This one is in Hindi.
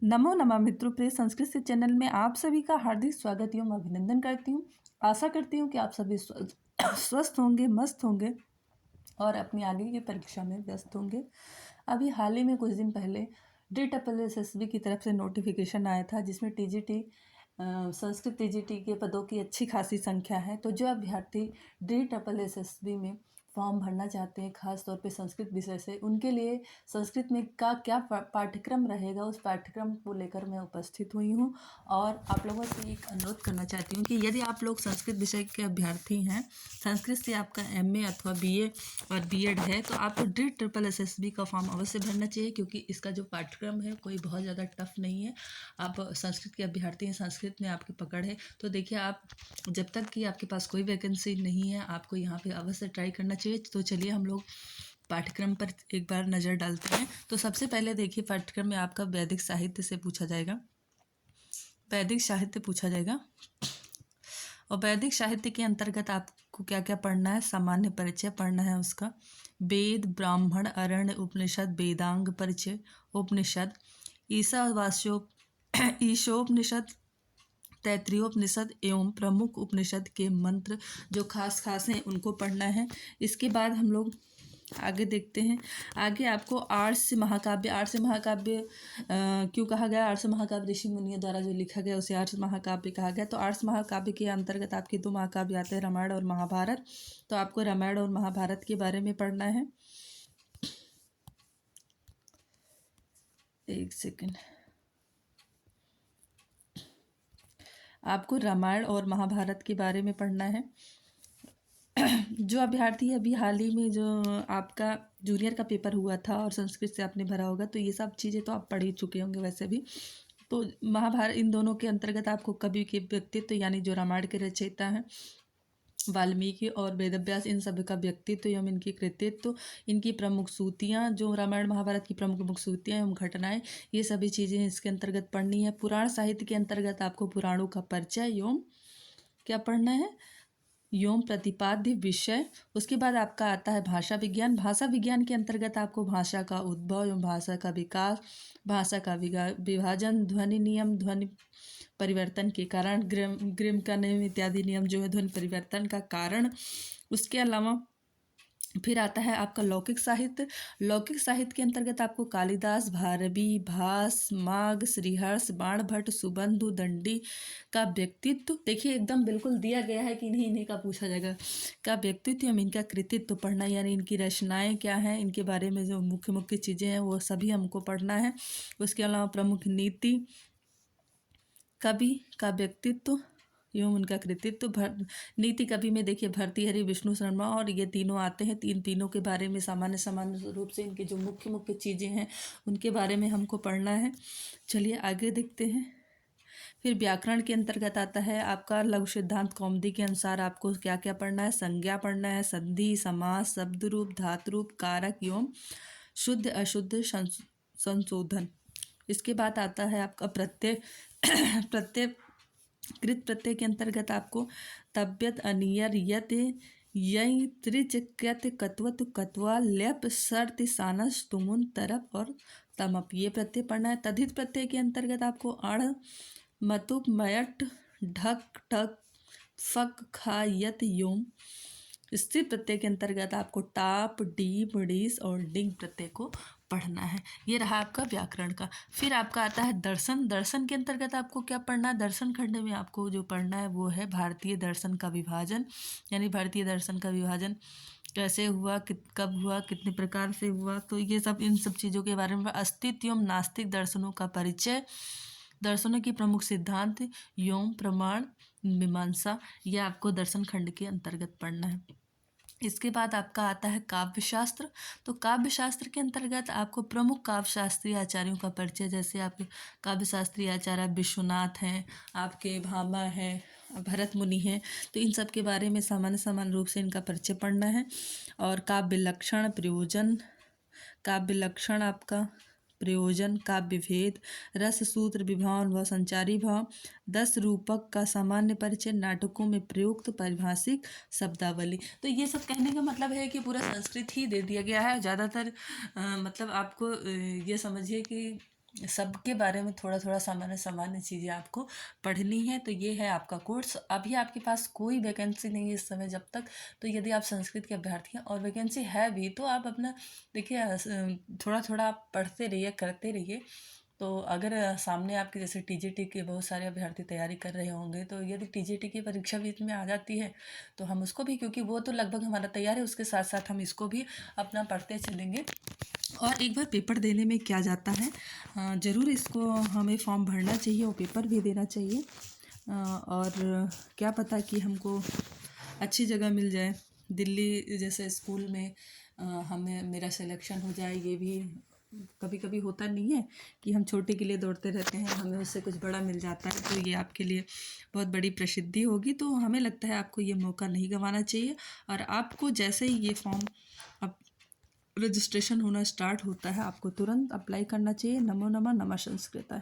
नमो नमः मित्रों, प्रिय संस्कृत से चैनल में आप सभी का हार्दिक स्वागत एवं अभिनंदन करती हूँ। आशा करती हूँ कि आप सभी स्वस्थ होंगे, मस्त होंगे और अपनी आगे की परीक्षा में व्यस्त होंगे। अभी हाल ही में कुछ दिन पहले DSSB की तरफ से नोटिफिकेशन आया था, जिसमें TGT संस्कृत TGT के पदों की अच्छी खासी संख्या है। तो जो अभ्यर्थी DSSB में फॉर्म भरना चाहते हैं, खास तौर पे संस्कृत विषय से, उनके लिए संस्कृत में का क्या पाठ्यक्रम रहेगा, उस पाठ्यक्रम को लेकर मैं उपस्थित हुई हूँ। और आप लोगों से एक अनुरोध करना चाहती हूँ कि यदि आप लोग संस्कृत विषय के अभ्यर्थी हैं, संस्कृत से आपका MA अथवा BA और B.Ed है, तो आपको DSSB का फॉर्म अवश्य भरना चाहिए, क्योंकि इसका जो पाठ्यक्रम है कोई बहुत ज़्यादा टफ नहीं है। आप संस्कृत के अभ्यर्थी हैं, संस्कृत में आपकी पकड़ है, तो देखिए आप जब तक कि आपके पास कोई वैकेंसी नहीं है, आपको यहाँ पे अवश्य ट्राई करना चाहिए। तो चलिए हम लोग पाठ्यक्रम पर एक बार नज़र डालते हैं। तो सबसे पहले देखिए, पाठ्यक्रम में आपका वैदिक साहित्य से पूछा जाएगा, वैदिक साहित्य पूछा जाएगा। और वैदिक साहित्य के अंतर्गत आपको क्या क्या पढ़ना है, सामान्य परिचय पढ़ना है उसका, वेद, ब्राह्मण, अरण्य, उपनिषद, वेदांग परिचय, उपनिषद, ईशोपनिषद, तैत्तिरीयोपनिषद एवं प्रमुख उपनिषद के मंत्र जो खास खास हैं उनको पढ़ना है। इसके बाद हम लोग आगे देखते हैं। आगे आपको आर्ष महाकाव्य, आर्ष महाकाव्य क्यों कहा गया, आर्ष महाकाव्य ऋषि मुनियों द्वारा जो लिखा गया उसे आर्ष महाकाव्य कहा गया। तो आर्ष महाकाव्य के अंतर्गत आपके दो महाकाव्य आते हैं, रामायण और महाभारत। तो आपको रामायण और महाभारत के बारे में पढ़ना है। एक सेकेंड, आपको रामायण और महाभारत के बारे में पढ़ना है। जो अभ्यर्थी अभी हाल ही में जो आपका जूनियर का पेपर हुआ था और संस्कृत से आपने भरा होगा, तो ये सब चीज़ें तो आप पढ़ ही चुके होंगे वैसे भी। तो महाभारत, इन दोनों के अंतर्गत आपको कवि के व्यक्तित्व, यानी जो रामायण के रचयिता हैं वाल्मीकि और वेदव्यास, इन सब का व्यक्तित्व एवं इनकी कृतित्व, इनकी प्रमुख सूतियाँ, जो रामायण महाभारत की प्रमुख सूतियाँ एवं घटनाएं, ये सभी चीज़ें इसके अंतर्गत पढ़नी है। पुराण साहित्य के अंतर्गत आपको पुराणों का परिचय एवं क्या पढ़ना है, एवं प्रतिपाद्य विषय। उसके बाद आपका आता है भाषा विज्ञान। भाषा विज्ञान के अंतर्गत आपको भाषा का उद्भव एवं भाषा का विकास, भाषा का विभाजन, ध्वनि नियम, ध्वनि परिवर्तन के कारण, ग्रिम का नियम इत्यादि नियम जो है ध्वनि परिवर्तन का कारण। उसके अलावा फिर आता है आपका लौकिक साहित्य। लौकिक साहित्य के अंतर्गत आपको कालिदास, भारवी, भास, माघ, श्रीहर्ष, बाणभट्ट, सुबंधु, दंडी का व्यक्तित्व, देखिए एकदम बिल्कुल दिया गया है कि इन्हीं का पूछा जाएगा, का व्यक्तित्व एवं इनका कृतित्व पढ़ना, यानी इनकी रचनाएं क्या हैं, इनके बारे में जो मुख्य मुख्य चीज़ें हैं वो सभी हमको पढ़ना है। उसके अलावा प्रमुख नीति, कवि का व्यक्तित्व एवं उनका कृतित्व। नीति कवि में देखिए भर्तृहरि, विष्णु शर्मा और ये तीनों आते हैं। तीनों के बारे में सामान्य रूप से इनके जो मुख्य मुख्य चीज़ें हैं उनके बारे में हमको पढ़ना है। चलिए आगे देखते हैं। फिर व्याकरण के अंतर्गत आता है आपका लघु सिद्धांत कौमुदी के अनुसार आपको क्या क्या पढ़ना है, संज्ञा पढ़ना है, संधि, समास, शब्द रूप, धातु रूप, कारक एवं शुद्ध अशुद्ध संशोधन। इसके बाद आता है आपका प्रत्यय। प्रत्यय, कृत प्रत्यय के अंतर्गत आपको तब्यत, अनियर, यत, यय, त्रिच, कृत, कत्वत, कत्वा, लेप, शर्त, सानस, तुमुन, तरप और तमप, ये प्रत्यय पढ़ना है। तद्धित प्रत्यय के अंतर्गत आपको अण, मतुप, मयट, ढक, ठक, फक, खा, यत, योम। स्थिर प्रत्यय के अंतर्गत आपको टाप, डीप, डीस और डिंग प्रत्यय को पढ़ना है। ये रहा आपका व्याकरण का। फिर आपका आता है दर्शन। दर्शन के अंतर्गत आपको क्या पढ़ना है, दर्शन खंड में आपको जो पढ़ना है वो है भारतीय दर्शन का विभाजन, यानी भारतीय दर्शन का विभाजन कैसे हुआ, कब हुआ, कितने प्रकार से हुआ, तो ये सब, इन सब चीज़ों के बारे में। अस्तित्व एवं नास्तिक दर्शनों का परिचय, दर्शनों की प्रमुख सिद्धांत एवं प्रमाण मीमांसा, यह आपको दर्शन खंड के अंतर्गत पढ़ना है। इसके बाद आपका आता है काव्यशास्त्र। तो काव्यशास्त्र के अंतर्गत आपको प्रमुख काव्यशास्त्रीय आचार्यों का परिचय, जैसे आपके काव्यशास्त्रीय आचार्य विश्वनाथ हैं, आपके भामा हैं, भरत मुनि हैं, तो इन सब के बारे में सामान्य रूप से इनका परिचय पढ़ना है। और काव्य लक्षण, प्रयोजन, काव्य लक्षण आपका प्रयोजन, काव्य भेद, रस, सूत्र, विभावन व संचारी भाव, 10 रूपक का सामान्य परिचय, नाटकों में प्रयुक्त पारिभाषिक शब्दावली। तो ये सब कहने का मतलब है कि पूरा संस्कृत ही दे दिया गया है ज़्यादातर। मतलब आपको ये समझिए कि सबके बारे में थोड़ा थोड़ा सामान्य सामान्य चीज़ें आपको पढ़नी है। तो ये है आपका कोर्स। अभी आपके पास कोई वैकेंसी नहीं है इस समय जब तक। तो यदि आप संस्कृत के अभ्यर्थी हैं और वैकेंसी है भी, तो आप अपना देखिए थोड़ा थोड़ा आप पढ़ते रहिए, करते रहिए। तो अगर सामने आपके जैसे टीजीटी के बहुत सारे अभ्यर्थी तैयारी कर रहे होंगे, तो यदि टीजीटी की परीक्षा बीच में आ जाती है तो हम उसको भी, क्योंकि वो तो लगभग हमारा तैयार है, उसके साथ साथ हम इसको भी अपना पढ़ते चलेंगे। और एक बार पेपर देने में क्या जाता है, ज़रूर इसको हमें फॉर्म भरना चाहिए और पेपर भी देना चाहिए। और क्या पता कि हमको अच्छी जगह मिल जाए, दिल्ली जैसे स्कूल में हमें मेरा सिलेक्शन हो जाए। ये भी कभी कभी होता नहीं है कि हम छोटे के लिए दौड़ते रहते हैं, हमें उससे कुछ बड़ा मिल जाता है, तो ये आपके लिए बहुत बड़ी प्रसिद्धि होगी। तो हमें लगता है आपको ये मौका नहीं गंवाना चाहिए। और आपको जैसे ही ये फॉर्म अब रजिस्ट्रेशन होना स्टार्ट होता है, आपको तुरंत अप्लाई करना चाहिए। नमो नमः, नमः संस्कृत है।